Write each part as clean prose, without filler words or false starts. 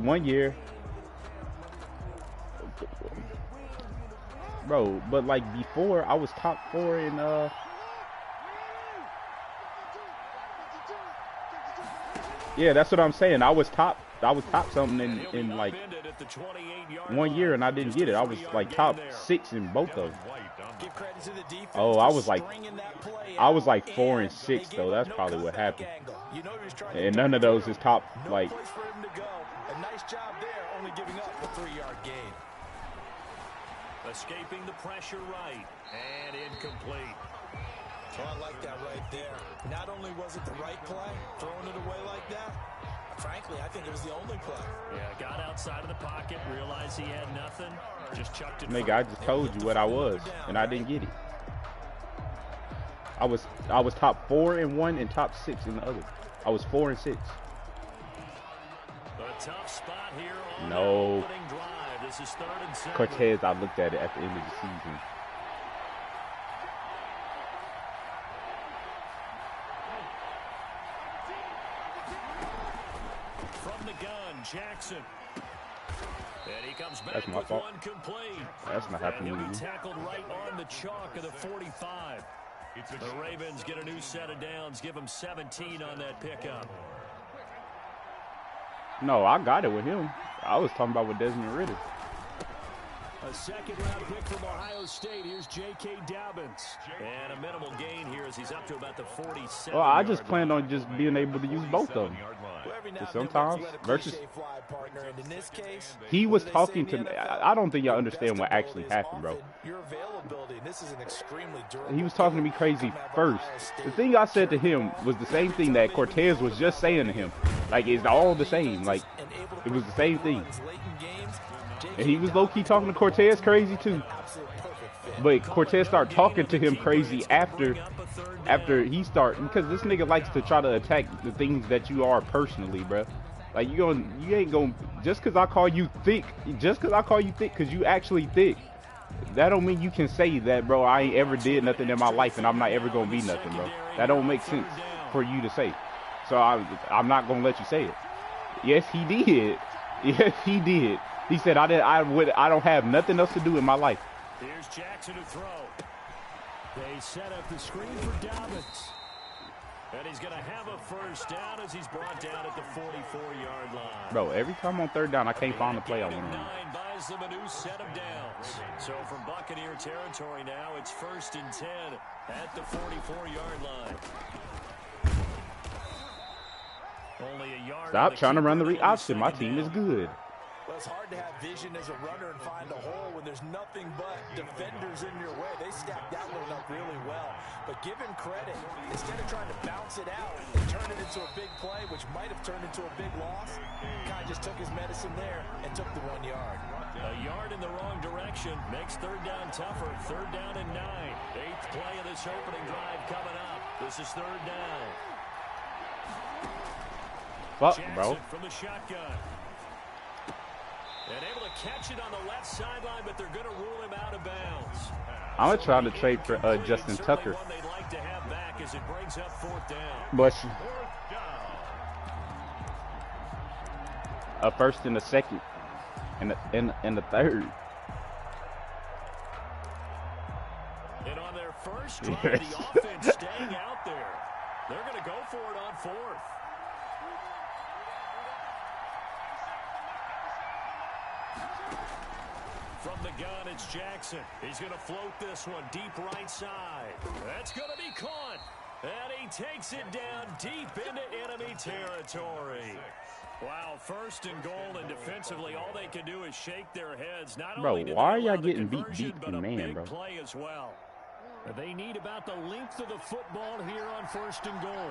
1 year, bro. But like before, I was top 4 in Yeah, that's what I'm saying. I was top. I was top something in like 1 year, and I didn't get it. I was like top 6 in both of them. Oh, I was like 4 and 6 though. That's probably what happened. And none of those is top like. A nice job there, only giving up a 3-yard gain. Escaping the pressure right, and incomplete. So I like that right there. Not only was it the right play, throwing it away like that, frankly, I think it was the only play. Yeah, got outside of the pocket, realized he had nothing, just chucked it. Nigga, I just told you what I was, and I didn't get it. I was top 4 in one and top 6 in the other. I was 4 and 6. A tough spot here on no. the opening drive. This is 3rd and 7. Cortez, I looked at it at the end of the season. From the gun, Jackson. And he comes back That's my with fault. one complete. That's not happening to He'll me. be tackled right on the chalk of the 45. The Ravens get a new set of downs, give him 17 on that pickup. No, I got it with him. I was talking about with Desmond Ridder. A second-round pick from Ohio State. Here's J.K. Dobbins. And a minimal gain here as he's up to about the 47. Well, I just planned on just being able to use both of them. Sometimes versus he was talking to me. I don't think y'all understand what actually happened, bro. He was talking to me crazy first. The thing I said to him was the same thing that Cortez was just saying to him. Like, it's all the same. Like, it was the same thing. And he was low-key talking to Cortez crazy too. But Cortez started talking to him crazy after he started, because this nigga likes to try to attack the things that you are personally, bro. Like, you ain't gonna, just because I call you thick, because you actually thick, that don't mean you can say that, bro. I ain't ever did nothing in my life and I'm not ever gonna be nothing, bro. That don't make sense for you to say. So I'm not gonna let you say it. Yes, he did. Yes, he did. He said I don't have nothing else to do in my life. Here's Jackson to throw. They set up the screen for Dobbins. And he's going to have a first down as he's brought down at the 44-yard line. Bro, every time on 3rd down, I can't find the play I want to run. Buys them a new set of downs. So from Buccaneer territory now, it's 1st and 10 at the 44-yard line. Only a yard. Stop trying to run the read option. My team is good. Well, it's hard to have vision as a runner and find a hole when there's nothing but defenders in your way. They stacked that one up really well. But give him credit. Instead of trying to bounce it out and turn it into a big play, which might have turned into a big loss, Kai just took his medicine there and took the 1 yard. A yard in the wrong direction makes 3rd down tougher. 3rd down and 9. 8th play of this opening drive coming up. This is 3rd down. Fuck, Jackson bro. From the shotgun. And able to catch it on the left sideline, but they're going to rule him out of bounds. I'm going to try to trade for Justin Tucker. Like to have back as it brings up 4th down. But a 1st and a 2nd and the 3rd. And on their first drive, the offense staying out there. They're going to go for it on 4th. From the gun, it's Jackson. He's going to float this one deep right side. That's going to be caught. And he takes it down deep into enemy territory. Wow, 1st and goal, and defensively, all they can do is shake their heads. Not bro, only why are y'all getting beat but a man, big bro? play as well. They need about the length of the football here on 1st and goal.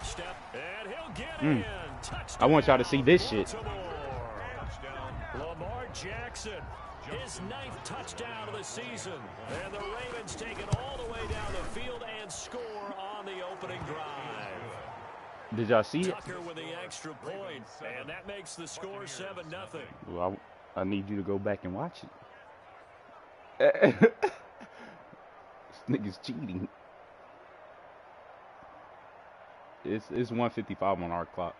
Step, and he'll get in. I want y'all to see this shit. Lamar Jackson, his 9th touchdown of the season. And the Ravens take it all the way down the field and score on the opening drive. Did y'all see it? Tucker with the extra point, and that makes the score 7-0. Well, I need you to go back and watch it. This nigga's cheating. It's 1:55 on our clock.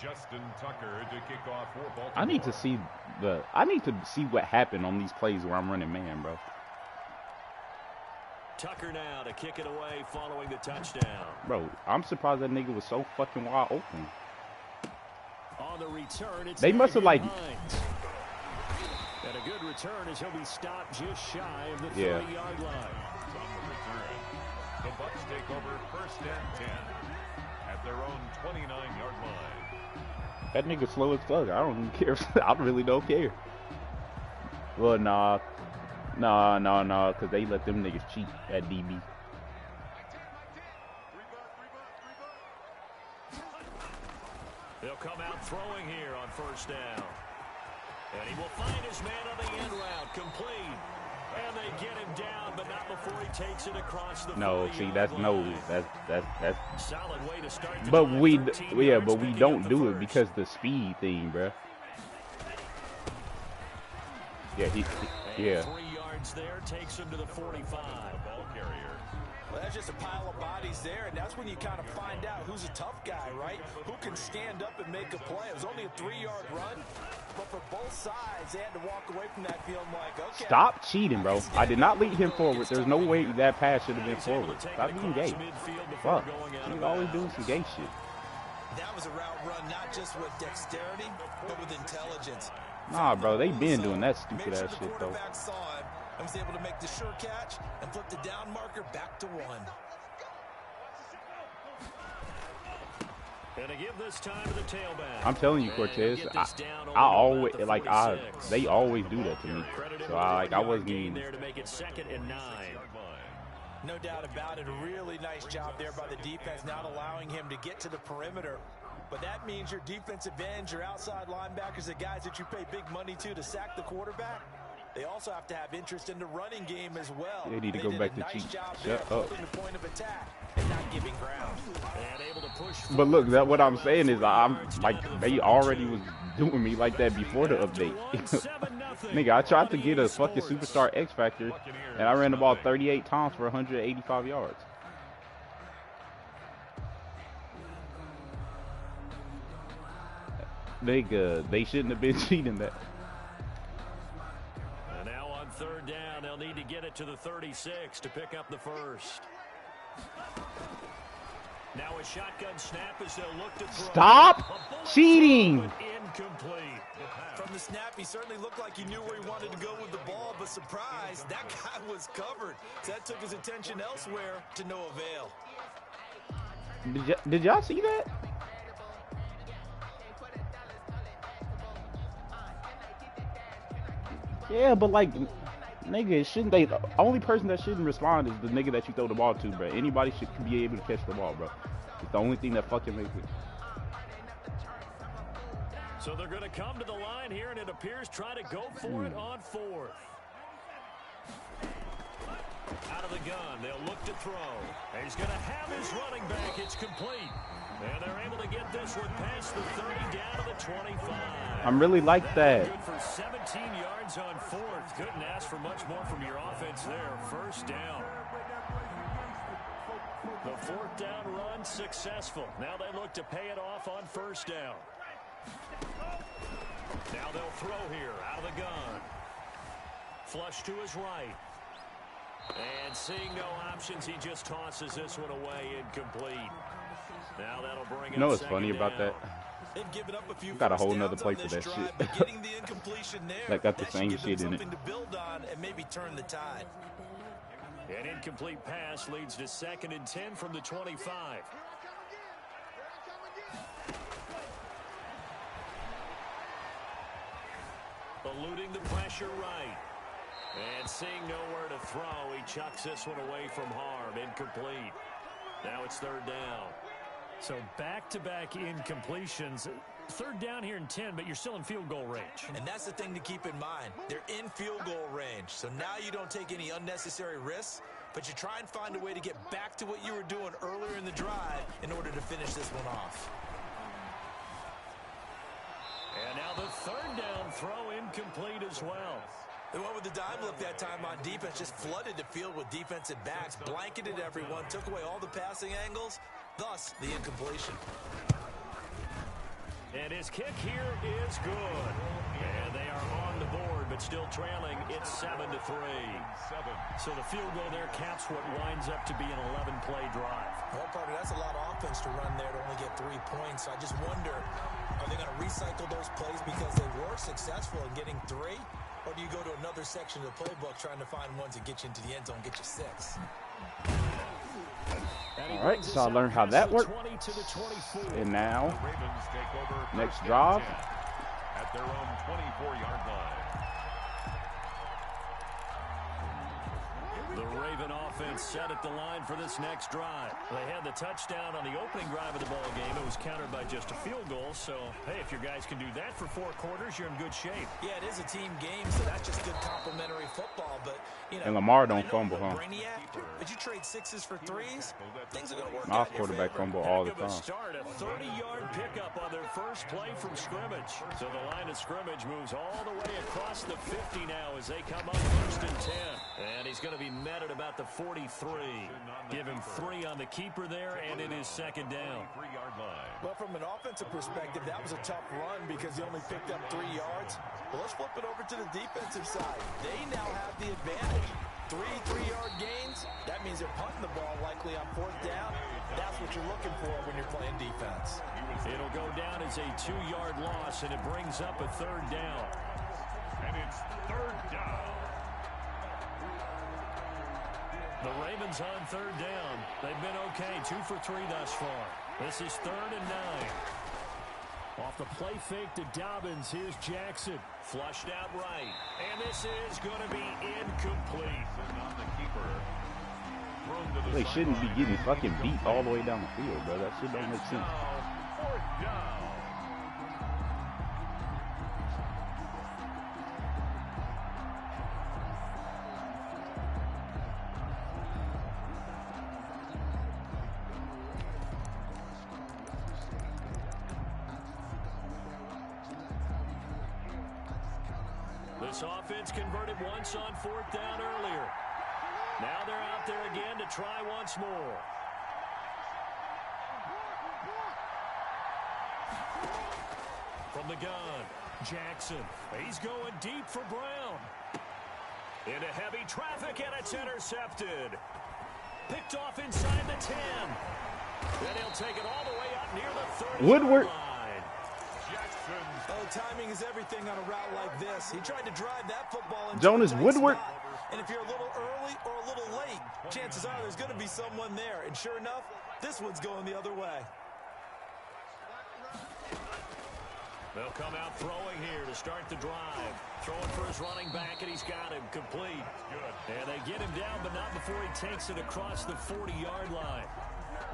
Justin Tucker to kick off for Baltimore. I need to see what happened on these plays where I'm running man, bro. Tucker now to kick it away following the touchdown. Bro, I'm surprised that nigga was so fucking wide open. On the return, it's they must have like. And a good return as he'll be stopped just shy of the 30-yard line. On the return, the Bucs take over 1st and 10 at their own 29-yard line. That nigga slow as fuck. I don't even care. I really don't care. Well, nah, because they let them niggas cheat at DB. They'll come out throwing here on 1st down. And he will find his man on the end route, complete. And they get him down, but not before he takes it across the No, see, that's no, that's solid way to start the but drive. but we don't do it because the speed thing, bruh. Yeah, yeah. 3 yards there takes him to the 45. Ball carrier. Well, that's just a pile of bodies there, and that's when you kind of find out who's a tough guy, right? Who can stand up and make a play. It was only a 3-yard run, but for both sides, they had to walk away from that feeling like, okay. Stop cheating, bro. I did not lead him forward. There's no way that pass should have been forward. Stop being gay. Fuck. He's always doing some gay shit. That was a route run not just with dexterity, but with intelligence. Nah, bro, they been doing that stupid ass shit, though. Saw him and was able to make the sure catch and flip the down marker back to 1. And to give this time to the tailback. I'm telling you, Cortez, I always they always do that to me. So I wasn't even there to make it 2nd and 9. No doubt about it. A really nice job there by the defense, not allowing him to get to the perimeter. But that means your defensive ends, your outside linebackers, the guys that you pay big money to sack the quarterback, they also have to have interest in the running game as well. They need to go back to cheat. Shut up. The point of attack and not giving ground. And able to push. But look, what I'm saying is I'm like they already was doing me like that before the update. Nigga, I tried to get a fucking superstar X Factor, and I ran the ball 38 times for 185 yards. Nigga, they shouldn't have been cheating that. And now on 3rd down, they'll need to get it to the 36 to pick up the first. Now a shotgun snap as they'll look to throw. Stop cheating! Incomplete. From the snap, he certainly looked like he knew where he wanted to go with the ball, but surprise, that guy was covered. So that took his attention elsewhere to no avail. Did y'all see that? Yeah, but like, nigga, shouldn't they? The only person that shouldn't respond is the nigga that you throw the ball to, bro. Anybody should be able to catch the ball, bro. It's the only thing that fucking makes it. So they're going to come to the line here, and it appears try to go for it on 4th. Out of the gun, they'll look to throw. And he's going to have his running back. It's complete. And they're able to get this one past the 30 down to the 25. I'm really like that. Good for 17 yards on 4th. Couldn't ask for much more from your offense there. 1st down. The 4th down run successful. Now they look to pay it off on 1st down. Now they'll throw here out of the gun. Flush to his right. And seeing no options, he just tosses this one away, incomplete. Now that'll bring You know what's funny about that? They've given up a few Got a whole first nother downs play on for this that drive, shit. but getting the incompletion there, Like, got the that should same give them shit in it. something to build on and maybe turn the tide. An incomplete pass leads to 2nd and 10 from the 25. Eluding the pressure right. And seeing nowhere to throw, he chucks this one away from harm. Incomplete. Now it's 3rd down. So back-to-back incompletions. 3rd down here in 10, but you're still in field goal range. And that's the thing to keep in mind. They're in field goal range. So now you don't take any unnecessary risks, but you try and find a way to get back to what you were doing earlier in the drive in order to finish this one off. And now the 3rd down throw incomplete as well. They went with the dime look that time on defense, just flooded the field with defensive backs, blanketed everyone, took away all the passing angles, thus the incompletion. And his kick here is good. And they are on the board, but still trailing. It's 7-3. So the field goal there caps what winds up to be an 11-play drive. Well, partner, that's a lot of offense to run there to only get 3 points. I just wonder, are they going to recycle those plays because they were successful in getting 3? Or do you go to another section of the playbook trying to find ones that get you into the end zone, get you 6? All right, so I learned how that worked. And now, next drive. At their own 24-yard line. The Raven offense set at the line for this next drive. They had the touchdown on the opening drive of the ball game. It was countered by just a field goal. So, hey, if your guys can do that for 4 quarters, you're in good shape. Yeah, it is a team game, so that's just good complimentary football. But, you know, And Lamar don't fumble, huh? But you trade 6s for 3s, things are going to work My out in your quarterback favor. fumble all the Heck of a time. start, a 30-yard pickup on their first play from scrimmage. So the line of scrimmage moves all the way across the 50 now as they come up 1st and 10. And he's going to be met at about the 43. Give him 3 on the keeper there, and it is 2nd down. Well, from an offensive perspective, that was a tough run because he only picked up 3 yards. Well, let's flip it over to the defensive side. They now have the advantage. 3 3-yard gains, that means they're punting the ball likely on 4th down. That's what you're looking for when you're playing defense. It'll go down as a 2-yard loss, and it brings up a 3rd down. And it's 3rd down. The Ravens on 3rd down. They've been okay, 2 for 3 thus far. This is 3rd and 9. Off the play fake to Dobbins, here's Jackson. Flushed out right. And this is going to be incomplete. On the keeper. They shouldn't be getting fucking beat all the way down the field, bro. That shit don't make sense. 4th down. This offense converted once on 4th down earlier. Now they're out there again to try once more. From the gun, Jackson. He's going deep for Brown. Into heavy traffic, and it's intercepted. Picked off inside the 10. Then he'll take it all the way up near the 30 Woodward. line. Oh, timing is everything on a route like this. He tried to drive that football into Jonas a tight Woodward. spot. And if you're a little early or a little late, chances are there's going to be someone there. And sure enough, this one's going the other way. They'll come out throwing here to start the drive. Throwing for his running back, and he's got him complete. And they get him down, but not before he takes it across the 40-yard line.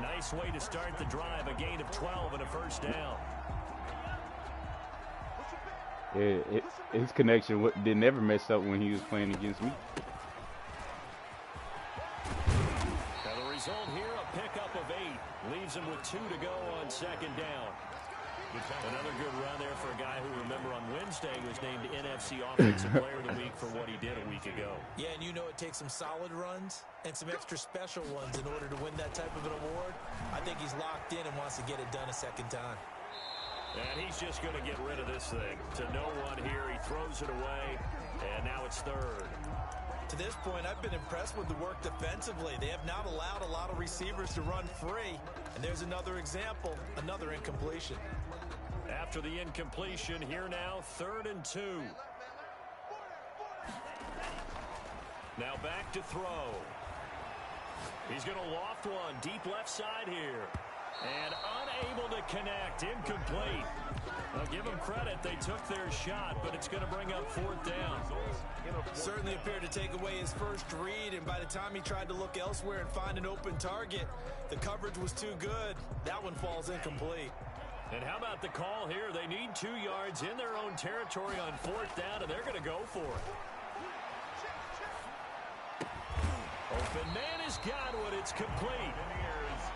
Nice way to start the drive, a gain of 12 and a 1st down. His connection didn't ever mess up when he was playing against me. Now the result here, a pickup of 8. Leaves him with 2 to go on 2nd down. Another good run there for a guy who, remember, on Wednesday was named NFC Offensive Player of the Week for what he did a week ago. Yeah, and you know it takes some solid runs and some extra special ones in order to win that type of an award. I think he's locked in and wants to get it done a 2nd time. And he's just going to get rid of this thing. To no one here, he throws it away, and now it's 3rd. To this point, I've been impressed with the work defensively. They have not allowed a lot of receivers to run free. And there's another example, another incompletion. After the incompletion, here now, 3rd and 2. Now back to throw. He's going to loft one, deep left side here. And unable to connect, incomplete. I'll give them credit, they took their shot, but it's going to bring up 4th down. Certainly appeared to take away his first read, and by the time he tried to look elsewhere and find an open target, the coverage was too good. That one falls incomplete. And how about the call here? They need 2 yards in their own territory on 4th down, and they're going to go for it. Open man has got one. It's complete.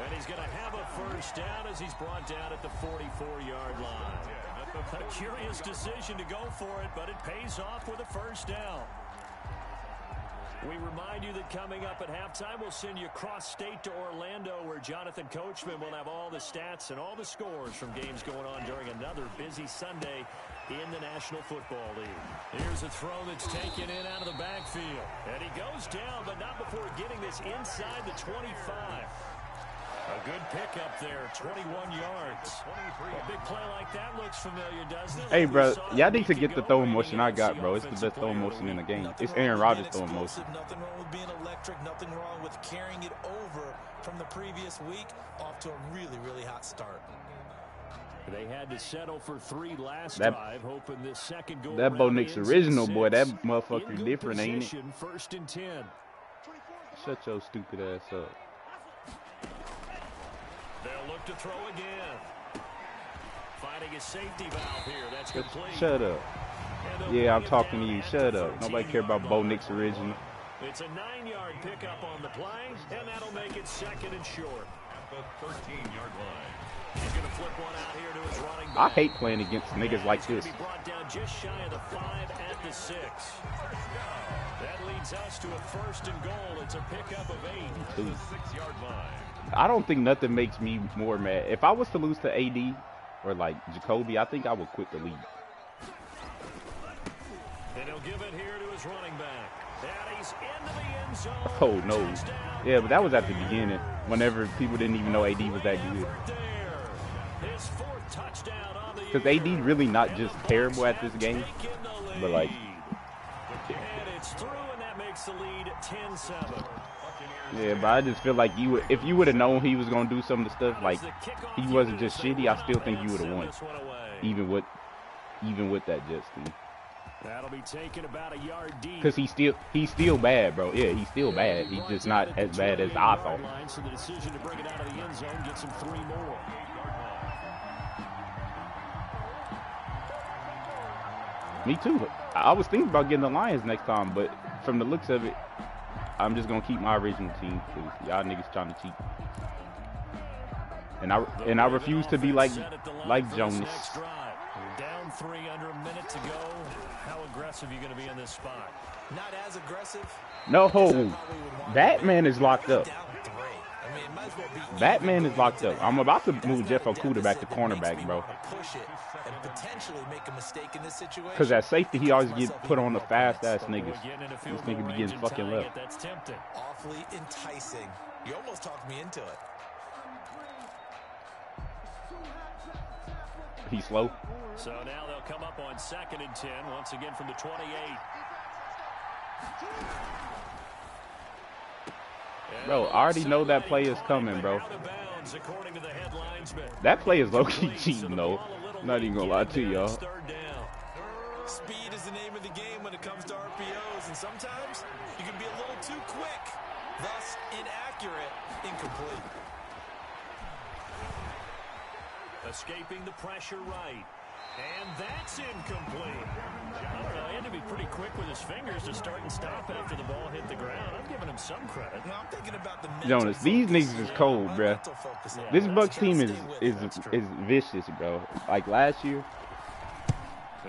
And he's going to have a 1st down as he's brought down at the 44-yard line. A curious decision to go for it, but it pays off with a 1st down. We remind you that coming up at halftime, we'll send you cross-state to Orlando, where Jonathan Coachman will have all the stats and all the scores from games going on during another busy Sunday in the National Football League. Here's a throw that's taken in out of the backfield. And he goes down, but not before getting this inside the 25. A good pickup there, 21 yards. A big play like that looks familiar, doesn't it? Hey, bro, y'all need to get the throwing motion I got, bro. It's the best throwing motion in the game. It's Aaron Rodgers throwing motion. Nothing wrong with being electric. Nothing wrong with carrying it over from the previous week. Off to a really, really hot start. They had to settle for 3 last drive, hoping this second goal. That Bo Nix original, boy, that motherfucker different, ain't it? First and 10. Shut your stupid ass up. They'll look to throw again. Finding a safety valve here. That's complete. Shut up. Yeah, I'm talking to you. Shut up. Nobody care about Bo Nix original. It's a 9-yard pickup on the play, and that'll make it second and short. At the 13-yard line. He's going to flip one out here to his running back. I hate playing against niggas like this. Be brought down just shy of the 5 at the 6. That leads us to a first and goal. It's a pickup of 8. The 6-yard line. I don't think nothing makes me more mad. If I was to lose to AD or like Jacoby, I think I would quit the league. And he'll give it here to his running back. And he's into the end zone. Oh no. Yeah, but that was at the beginning. Whenever people didn't even know AD was that good. His 4th touchdown on the Because AD really not just terrible at this game, but like. And it's through, and that makes the lead 10-7. Yeah, but I just feel like if you would have known he was gonna do some of the stuff, like he wasn't just shitty, I still think you would have won, even with that Jets team. That'll be taken about a yard deep. Cause he's still bad, bro. Yeah, he's still bad. He's just not as bad as I thought. So the decision to bring it out of the end zone gets him 3 more. Me too. I was thinking about getting the Lions next time, but from the looks of it, I'm just gonna keep my original team because y'all niggas trying to cheat. And I refuse to be like Jonas. Down 3 under a minute to go. How aggressive are you going to be in this spot? Not as aggressive. No, that man is locked up. That man is locked up. I'm about to move Jeff Okudah back to cornerback, bro. Because at safety, he always get put on the fast-ass niggas. This nigga be getting fucking left. That's tempting. Awfully enticing. You almost talked me into it. He's slow. So now they'll come up on 2nd and 10, once again from the 28. Bro, I already know that play is coming, bro. That play is low-key cheating, though. I'm not even gonna lie to y'all. Speed is the name of the game when it comes to RPOs, and sometimes you can be a little too quick, thus inaccurate, incomplete. Escaping the pressure right. And that's incomplete. I don't know, he had to be pretty quick with his fingers to start and stop after the ball hit the ground. I'm giving him some credit. I'm thinking about the Jonas, these niggas is cold, bruh. This Bucs team is vicious, bro. Like last year.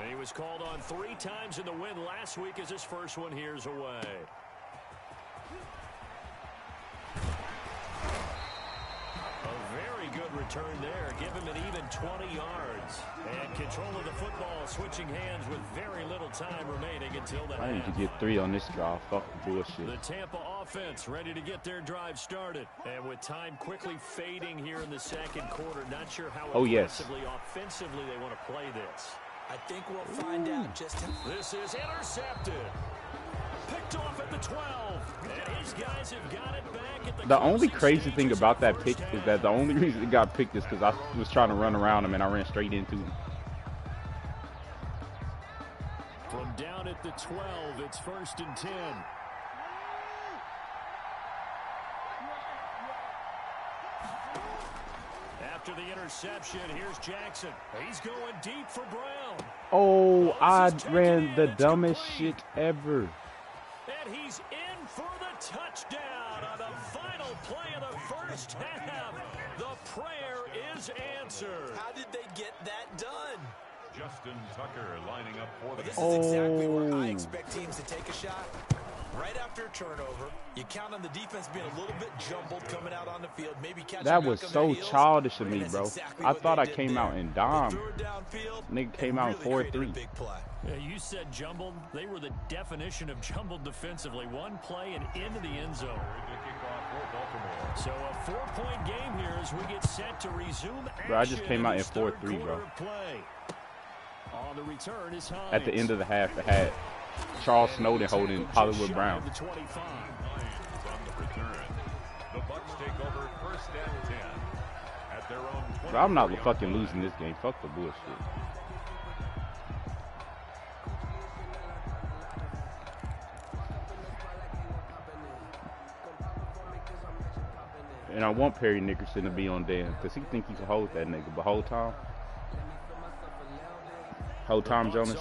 He was called on 3 times in the win last week as his first one here's away. Good return there. Give him an even 20 yards. And control of the football, switching hands with very little time remaining until the half. I need to get 3 on this drive. Fuck the bullshit. The Tampa offense ready to get their drive started. And with time quickly fading here in the second quarter, not sure how offensively they want to play this. I think we'll find out just how. This is intercepted. Picked off at the 12. And his guys have got it back at the only crazy thing about that pick is that the only reason it got picked is because I was trying to run around him and I ran straight into him. From down at the 12, it's 1st and 10. After the interception, here's Jackson. He's going deep for Brown. Oh, I ran the dumbest shit ever. And he's in for the touchdown on the final play of the first half. The prayer is answered. How did they get that done? Justin Tucker lining up for the. This is exactly where I expect teams to take a shot. Right after a turnover, you count on the defense being a little bit jumbled coming out on the field. Maybe catching That back was on so their heels. childish of me, That's bro. exactly I what thought they I did came there. out in They dime. threw it downfield Nigga came and out in really created a 4-3. big play. You said jumbled. They were the definition of jumbled defensively. One play and into the end zone. So a 4-point game here as we get set to resume action. Bro, I just came out in this third 4-3, bro. quarter of play. On the return is Hines. At the end of the half, it had Charles Snowden holding Hollywood Brown. The 25. On the return, the Bucs take over first and 10 at their own 20. Bro, I'm not fucking losing this game. Fuck the bullshit. And I want Perry Nickerson to be on Dan because he think he can hold that nigga. But whole time Jonas,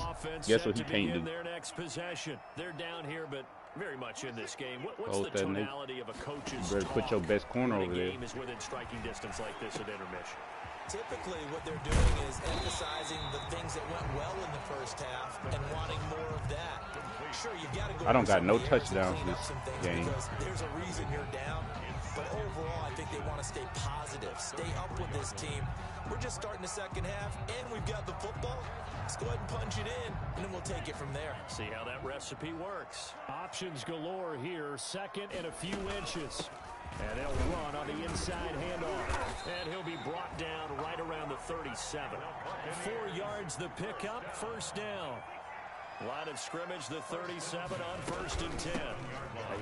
guess what he can't do? Their next possession. They're down here, but very much in this game. What's Hold the that nigga. tonality of a coach's You better put your best corner over there. game is within striking distance like this at intermission. Typically, what they're doing is emphasizing the things that went well in the first half and wanting more of that. Sure, you got to go. I don't got no over some of the errors and touchdowns clean up this some things game. because there's a reason you're down. But overall, I think they want to stay positive, stay up with this team. We're just starting the second half, and we've got the football. Let's go ahead and punch it in, and then we'll take it from there. See how that recipe works. Options galore here. Second and a few inches. And they'll run on the inside handoff. And he'll be brought down right around the 37. 4 yards the pickup, first down. Line of scrimmage, the 37 on first and 10.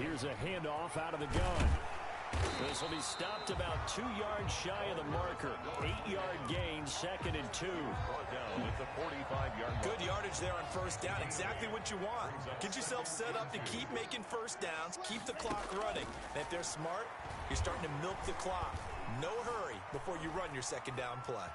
Here's a handoff out of the gun. This will be stopped about 2 yards shy of the marker. 8-yard gain, second and 2. Good yardage there on first down. Exactly what you want. Get yourself set up to keep making first downs, keep the clock running. And if they're smart, you're starting to milk the clock. No hurry before you run your second down play.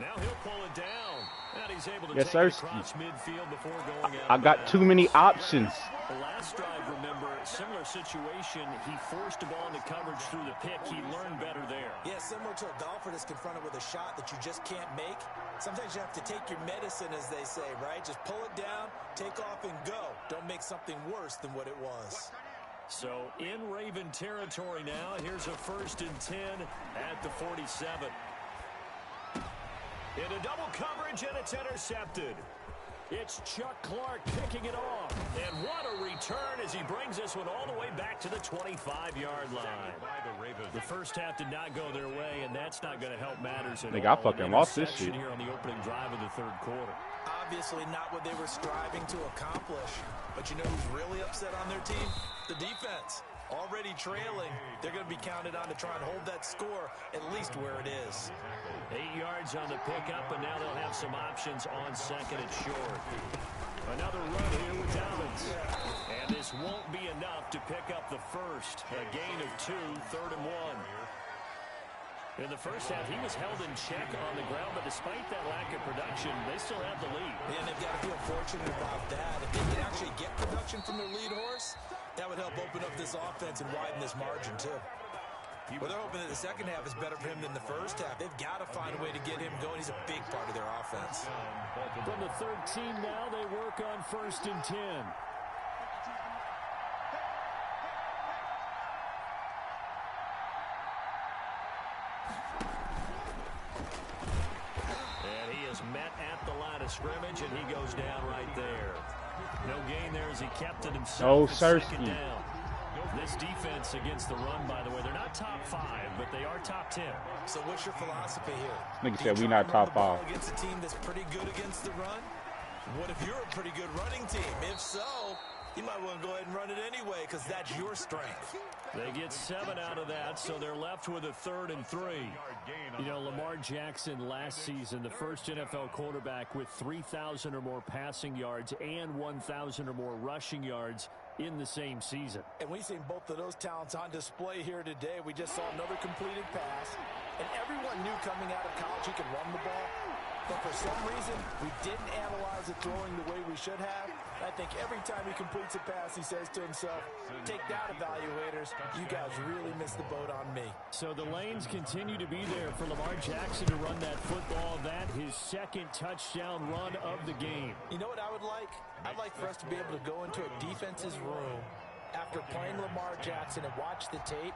Now he'll pull it down. And he's able to Yes, take it sir. across midfield before going out. I got too many options. The last drive, remember, similar situation. He forced a ball into coverage through the pick. He learned better there. Yeah, similar to a golfer that's confronted with a shot that you just can't make. Sometimes you have to take your medicine, as they say, right? Just pull it down, take off, and go. Don't make something worse than what it was. So in Raven territory now. Here's a first and 10 at the 47. Into double coverage, and it's intercepted. It's Chuck Clark picking it off. And what a return as he brings this one all the way back to the 25-yard line. The first half did not go their way, and that's not going to help matters at all. Nigga, I fucking lost this shit. Here on the opening drive of the third quarter. Obviously not what they were striving to accomplish. But you know who's really upset on their team? The defense. Already trailing. They're going to be counted on to try and hold that score at least where it is. 8 yards on the pickup, and now they'll have some options on second and short. Another run here with Dobbins. And this won't be enough to pick up the first. A gain of 2, third and 1. In the first half, he was held in check on the ground, but despite that lack of production, they still have the lead. And they've got to feel fortunate about that. If they can actually get production from their lead horse, that would help open up this offense and widen this margin, too. Well, they're hoping that the second half is better for him than the first half. They've got to find a way to get him going. He's a big part of their offense. From the 13 now, they work on first and 10. And he is met at the line of scrimmage, and he goes down right there. No gain there as he kept it himself. Oh, It's second Sersky. down. This defense against the run, by the way, they're not top 5, but they are top 10. So what's your philosophy here? Nigga Do you said we try not and run top the ball 5. against a team that's pretty good against the run? What if you're a pretty good running team? If so, you might want to go ahead and run it anyway because that's your strength. They get 7 out of that, so they're left with a third and 3. You know, Lamar Jackson last season, the first NFL quarterback with 3,000 or more passing yards and 1,000 or more rushing yards in the same season. And we've seen both of those talents on display here today. We just saw another completed pass, and everyone knew coming out of college he could run the ball. But for some reason, we didn't analyze it throwing the way we should have. I think every time he completes a pass, he says to himself, take that, evaluators. You guys really missed the boat on me. So the lanes continue to be there for Lamar Jackson to run that football. That his second touchdown run of the game. You know what I would like? I'd like for us to be able to go into a defense's room after playing Lamar Jackson and watch the tape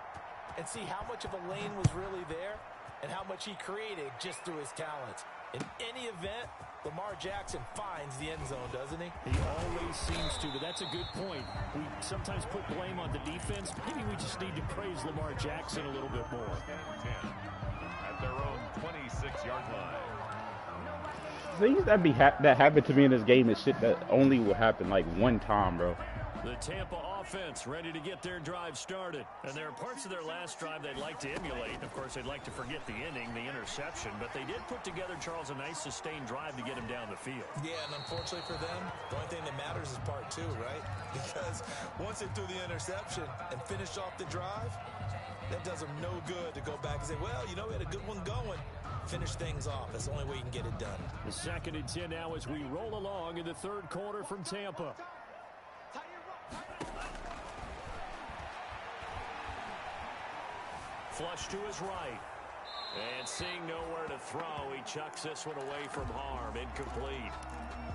and see how much of a lane was really there and how much he created just through his talents. In any event, Lamar Jackson finds the end zone, doesn't he? He always seems to, but that's a good point. We sometimes put blame on the defense. Maybe we just need to praise Lamar Jackson a little bit more. 10 at their own 26-yard line. Things that happen to me in this game is shit that only will happen like one time, bro. The Tampa offense ready to get their drive started. And there are parts of their last drive they'd like to emulate. Of course, they'd like to forget the inning, the interception. But they did put together, Charles, a nice sustained drive to get him down the field. Yeah, and unfortunately for them, the only thing that matters is part two, right? Because once they threw the interception and finished off the drive, that does them no good to go back and say, well, you know, we had a good one going. Finish things off. That's the only way you can get it done. The 2nd and 10 now as we roll along in the 3rd quarter from Tampa. Flush to his right. And seeing nowhere to throw, he chucks this one away from harm. Incomplete.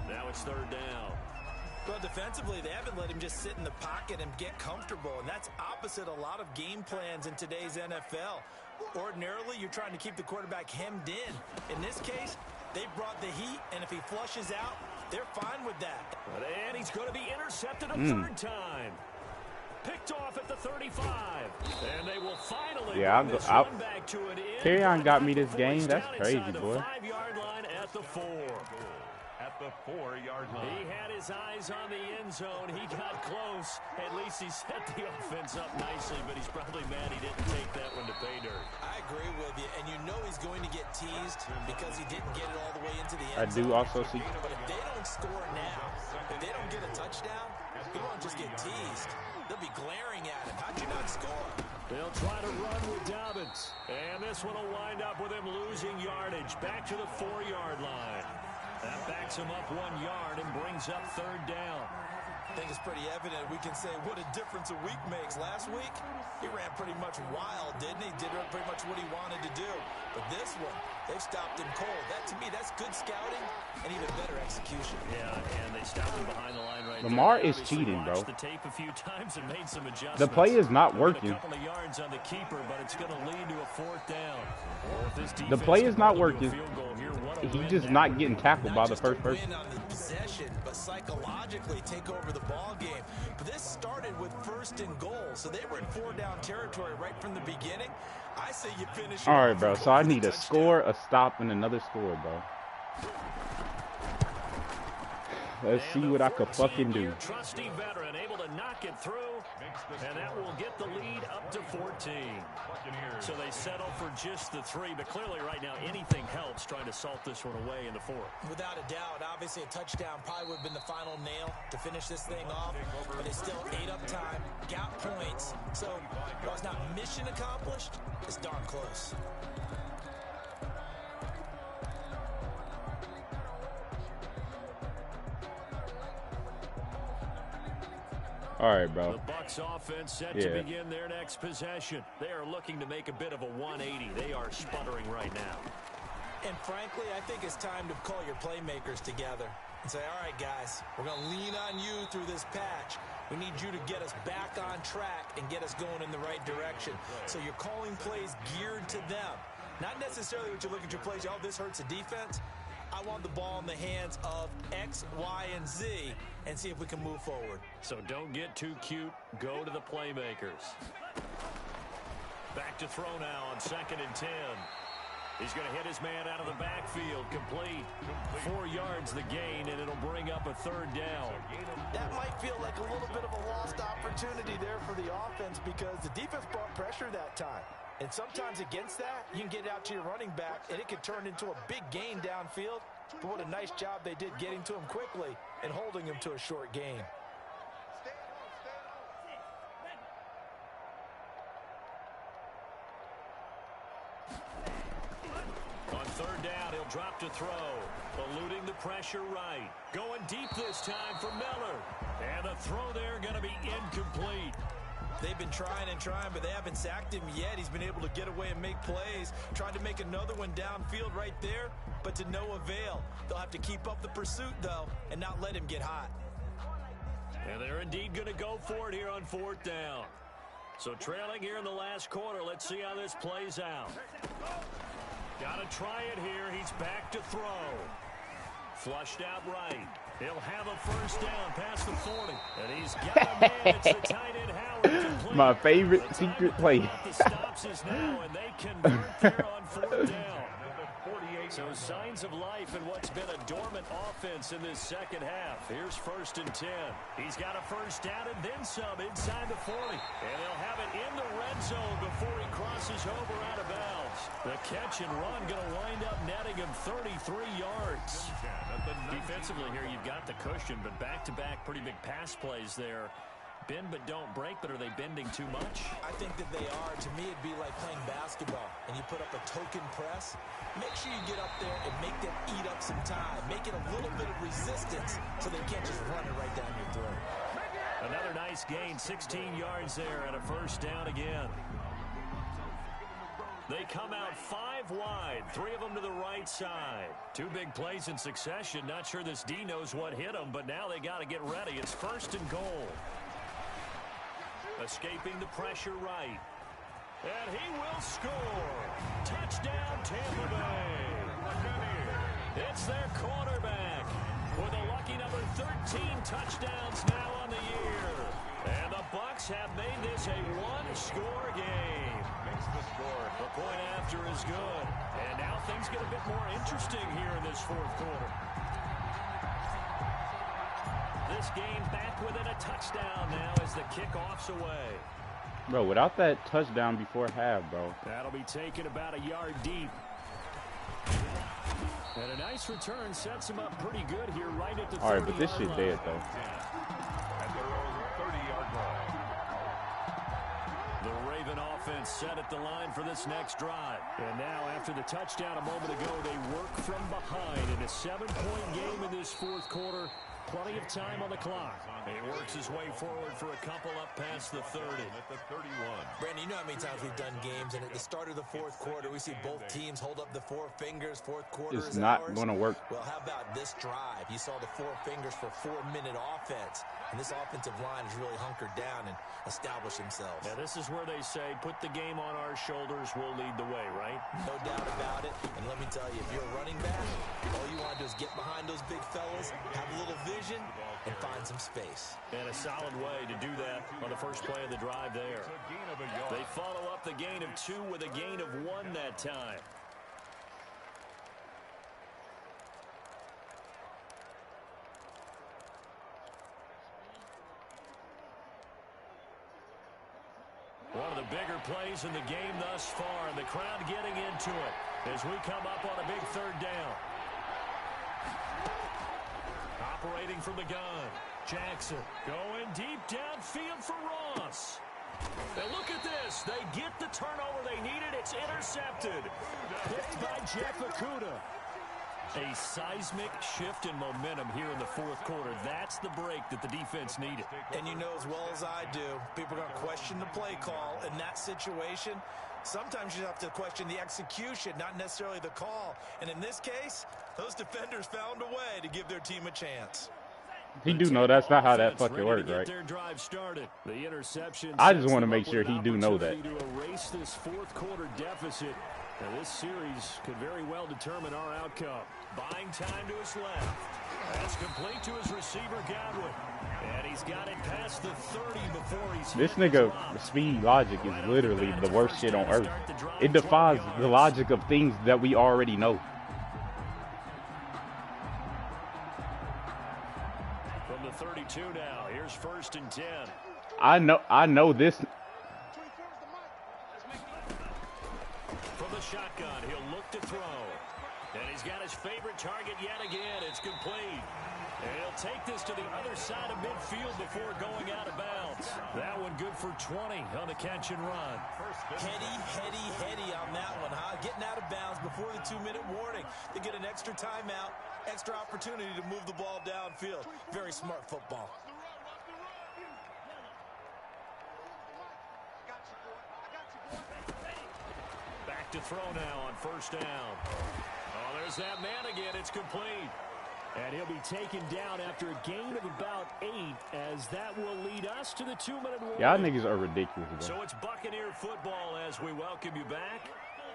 Now it's 3rd down. Well, defensively, they haven't let him just sit in the pocket and get comfortable, and that's opposite a lot of game plans in today's NFL. Ordinarily, you're trying to keep the quarterback hemmed in. In this case, they brought the heat, and if he flushes out, they're fine with that. And he's going to be intercepted a 3rd time. Picked off at the 35. And they will finally Yeah, this one back to an end. Carry-on got me this game. That's crazy, boy. The 5-yard line at the 4. At the 4-yard line. He had his eyes on the end zone. He got close. At least he set the offense up nicely, but he's probably mad he didn't take that one to pay dirt. I agree with you, and you know he's going to get teased because he didn't get it all the way into the I end zone. do also see. But if they don't score now, if they don't get a touchdown, he won't just get teased. They'll be glaring at him. How'd you not score? They'll try to run with Dobbins. And this one will wind up with him losing yardage. Back to the 4-yard line. That backs him up 1 yard and brings up 3rd down. I think it's pretty evident. We can say what a difference a week makes. Last week, he ran pretty much wild, didn't he? Did pretty much what he wanted to do. But this one, they've stopped him cold. That, to me, that's good scouting and even better execution. Yeah, and they stopped him behind the line right Lamar there. is cheating, bro. The tape a few times and made some adjustments. The play is not working. A couple of yards on the keeper, but it's going to lead to a 4th down. The play is not working. He's just not getting tackled by the first person. Win on the possession, but psychologically take over the ball game. But this started with 1st and goal, so they were in 4-down territory right from the beginning. I say you finish. All right, bro. So I need a score, a stop, and another score, bro. Let's see what I could fucking do. Trusty veteran able to knock it through, and that will get the lead up to 14. So they settle for just the 3, but clearly right now anything helps trying to salt this one away in the 4th. Without a doubt, obviously a touchdown probably would have been the final nail to finish this thing off, but they still ate up time, got points. So while it's not mission accomplished, it's darn close. All right, bro. The Bucs offense set to begin their next possession. They are looking to make a bit of a 180. They are sputtering right now. And frankly, I think it's time to call your playmakers together and say, all right, guys, we're going to lean on you through this patch. We need you to get us back on track and get us going in the right direction. So you're calling plays geared to them. Not necessarily what you look at your plays, oh, this hurts the defense. I want the ball in the hands of X, Y, and Z and see if we can move forward. So don't get too cute. Go to the playmakers. Back to throw now on 2nd and 10. He's going to hit his man out of the backfield. Complete. 4 yards the gain, and it'll bring up a 3rd down. That might feel like a little bit of a lost opportunity there for the offense because the defense brought pressure that time. And sometimes against that, you can get out to your running back, and it could turn into a big gain downfield. But what a nice job they did getting to him quickly and holding him to a short gain. On 3rd down, he'll drop to throw. Eluding the pressure right. Going deep this time for Miller. And the throw there going to be incomplete. They've been trying and trying, but they haven't sacked him yet. He's been able to get away and make plays. Tried to make another one downfield right there, but to no avail. They'll have to keep up the pursuit, though, and not let him get hot. And they're indeed going to go for it here on 4th down. So trailing here in the last quarter. Let's see how this plays out. Got to try it here. He's back to throw. Flushed out right. He'll have a first down past the 40. And he's got a man. It's the tight end Howard complete. My favorite secret play. The stops is now, and they convert there on 4th down. So signs of life in what's been a dormant offense in this second half. Here's 1st and 10. He's got a first down and then some inside the 40. And they'll have it in the red zone before he crosses over out of bounds. The catch and run going to wind up netting him 33 yards. Defensively here, you've got the cushion, but back-to-back pretty big pass plays there. Bend but don't break, but are they bending too much? I think that they are. To me, it'd be like playing basketball, and you put up a token press. Make sure you get up there and make them eat up some time. Make it a little bit of resistance so they can't just run it right down your throat. Another nice gain, 16 yards there, and a first down again. They come out 5 wide, 3 of them to the right side. 2 big plays in succession. Not sure this D knows what hit them, but now they got to get ready. It's 1st and goal. Escaping the pressure right. And he will score. Touchdown, Tampa Bay. It's their quarterback with a lucky number 13 touchdowns now on the year. And the Bucs have made this a 1-score game. The point after is good. And now things get a bit more interesting here in this 4th quarter. This game back within a touchdown now as the kickoff's away. Bro, without that touchdown before half, bro. That'll be taken about a yard deep. And a nice return sets him up pretty good here right at the 30-yard line. All right, but this shit dead, though. At their own 30-yard line. The Raven offense set at the line for this next drive. And now after the touchdown a moment ago, they work from behind in a 7-point game in this 4th quarter. Plenty of time on the clock. He works his way forward for a couple up past the 30. At the 31. Brandon, you know how many times we've done games, and at the start of the 4th quarter, we see both teams hold up the 4 fingers. 4th quarter It's is not ours. going to work. Well, how about this drive? You saw the 4 fingers for 4-minute offense, and this offensive line has really hunkered down and established themselves. Now, this is where they say, put the game on our shoulders, we'll lead the way, right? No doubt about it. And let me tell you, if you're a running back, all you want to do is get behind those big fellas, have a little vision, and find some space. And a solid way to do that on the first play of the drive there. They follow up the gain of 2 with a gain of 1 that time. One of the bigger plays in the game thus far, and the crowd getting into it as we come up on a big 3rd down. Operating from the gun, Jackson going deep downfield for Ross. And look at this. They get the turnover they needed. It's intercepted. Picked by Jeff Okudah. A seismic shift in momentum here in the 4th quarter. That's the break that the defense needed. And you know as well as I do, people are going to question the play call in that situation. Sometimes you have to question the execution, not necessarily the call. And in this case, those defenders found a way to give their team a chance. He do know that's not how that fucking works, right? Their drive started. The interception. I just want to make sure he do know that. To erase this 4th quarter deficit. Now this series could very well determine our outcome. Buying time to his left. That's complete to his receiver, Godwin. And he's got it past the 30 before he's This nigga speed logic is literally the worst shit on earth. It defies the logic of things that we already know. From the 32 now, here's 1st and 10. I know this. From the shotgun, he'll look to throw. And he's got his favorite target yet again. It's complete. And he'll take this to the other side of midfield before going out of bounds. That one good for 20 on the catch and run. Heady on that one, huh? Getting out of bounds before the 2-minute warning. They get an extra timeout, extra opportunity to move the ball downfield. Very smart football. Back to throw now on 1st down. Oh, there's that man again. It's complete. And he'll be taken down after a gain of about 8, as that will lead us to the 2-minute warning. Y'all niggas are ridiculous, bro. So it's Buccaneer football as we welcome you back.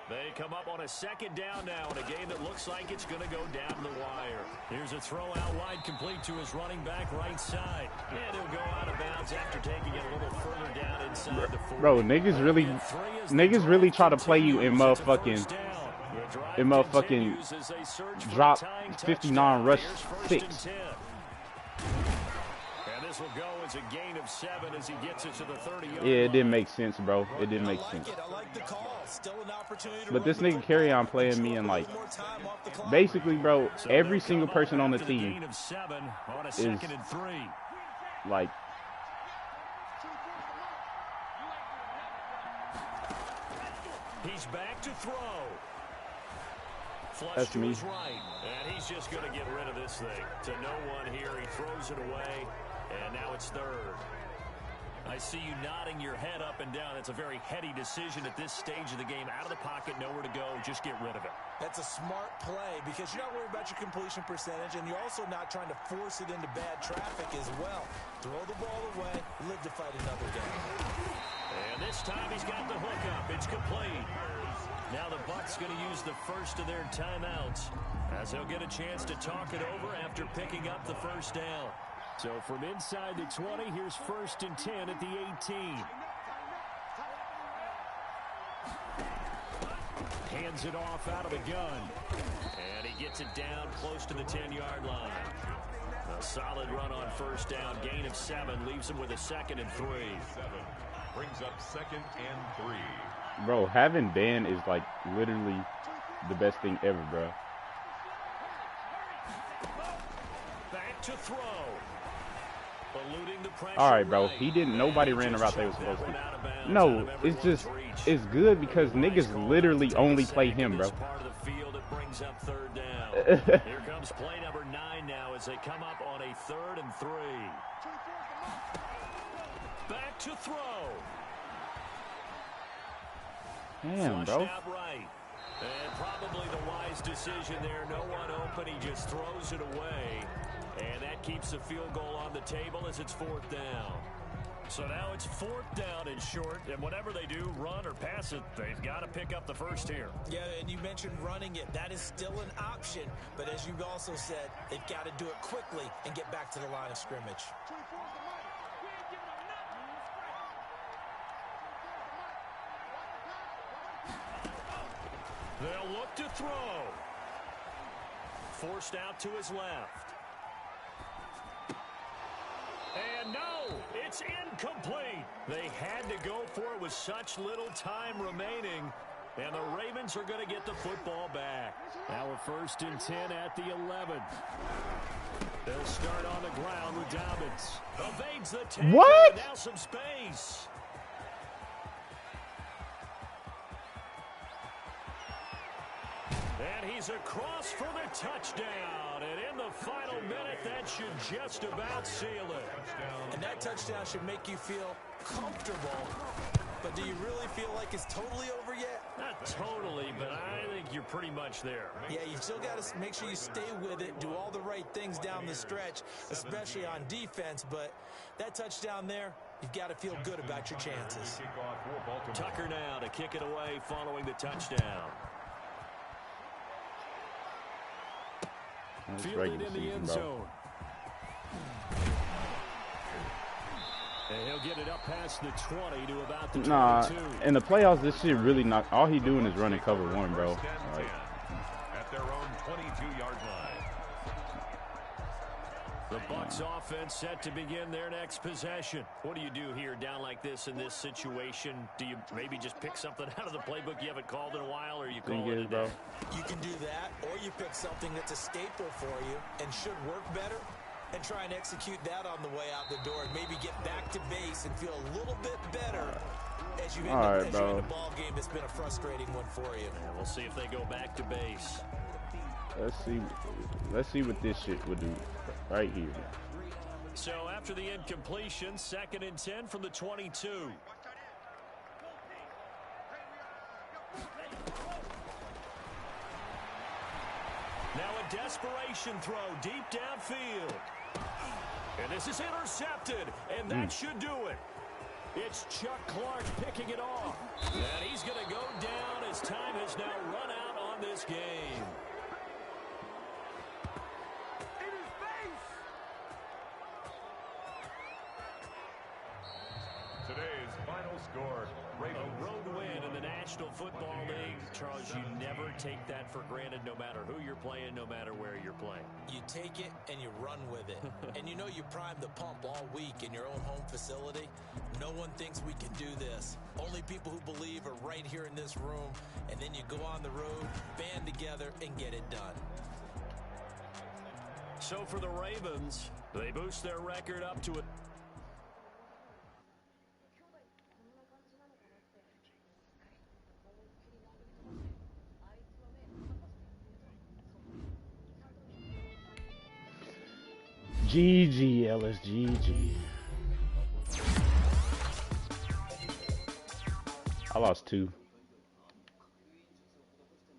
They come up on a 2nd down now in a game that looks like it's going to go down the wire. Here's a throw out wide, complete to his running back right side. And he'll go out of bounds after taking it a little further down inside the 40. Bro, niggas really try to play you in motherfucking drop 59 rush 6. And this will go as a gain of 7 as he gets it to the 30-yard line. Yeah, it didn't make sense, bro. It didn't make sense. But this nigga carry on playing me and like basically, bro, every single person on the team is like he's back to throw. Flush That's to me. his right, and he's just going to get rid of this thing. To no one here, he throws it away, and now it's 3rd. I see you nodding your head up and down. It's a very heady decision at this stage of the game. Out of the pocket, nowhere to go, just get rid of it. That's a smart play because you're not worried about your completion percentage, and you're also not trying to force it into bad traffic as well. Throw the ball away, live to fight another day. And this time he's got the hook up. It's complete. Now the Bucs going to use the first of their timeouts as he'll get a chance to talk it over after picking up the 1st down. So from inside the 20, here's 1st and 10 at the 18. Hands it off out of the gun. And he gets it down close to the 10-yard line. A solid run on 1st down. Gain of 7 leaves him with a 2nd and 3. Brings up 2nd and 3. Bro, having Dan is like literally the best thing ever, bro. Back to throw. Eluding the pressure. All right, bro. He didn't. Nobody ran the route they were supposed to. No, it's just it's good because niggas literally only play him, bro. Part of the field, it brings up 3rd down. Here comes play number 9 now as they come up on a 3rd and 3. Back to throw. Damn, bro. Right. And probably the wise decision there. No one open. He just throws it away. And that keeps the field goal on the table as it's 4th down. So now it's 4th down and short. And whatever they do, run or pass it, they've got to pick up the 1st here. Yeah, and you mentioned running it. That is still an option. But as you've also said, they've got to do it quickly and get back to the line of scrimmage. They'll look to throw. Forced out to his left. And no, it's incomplete. They had to go for it with such little time remaining. And the Ravens are going to get the football back. Now a 1st and 10 at the 11. They'll start on the ground with Dobbins. Evades the tackle. What? Now some space. And he's across for the touchdown. And in the final minute, that should just about seal it. And that touchdown should make you feel comfortable. But do you really feel like it's totally over yet? Not totally, but I think you're pretty much there. Yeah, you still got to make sure you stay with it, do all the right things down the stretch, especially on defense. But that touchdown there, you've got to feel good about your chances. Tucker now to kick it away following the touchdown. Fielded in the end zone. And he'll get it up past the 20 to about the 22. Nah, in the playoffs, this shit really not. All he doing is running cover 1, bro. Like, at their own 22-yard line. The Bucs offense set to begin their next possession. What do you do here down like this in this situation? Do you maybe just pick something out of the playbook you haven't called in a while, or you call it a day? You can do that, or you pick something that's a staple for you and should work better, and try and execute that on the way out the door and maybe get back to base and feel a little bit better as you end up in a ball game that's been a frustrating one for you. And we'll see if they go back to base. Let's see what this shit would do right here. So after the incompletion, 2nd and 10 from the 22. Now a desperation throw deep downfield. And this is intercepted, and that should do it. It's Chuck Clark picking it off. And he's going to go down as time has now run out on this game. Today's final score, Ravens. A road win in the National Football League. Charles, you never take that for granted no matter who you're playing, no matter where you're playing. You take it and you run with it. And you know you primed the pump all week in your own home facility. No one thinks we can do this. Only people who believe are right here in this room. And then you go on the road, band together, and get it done. So for the Ravens, they boost their record up to a GG, Ellis, GG. I lost 2.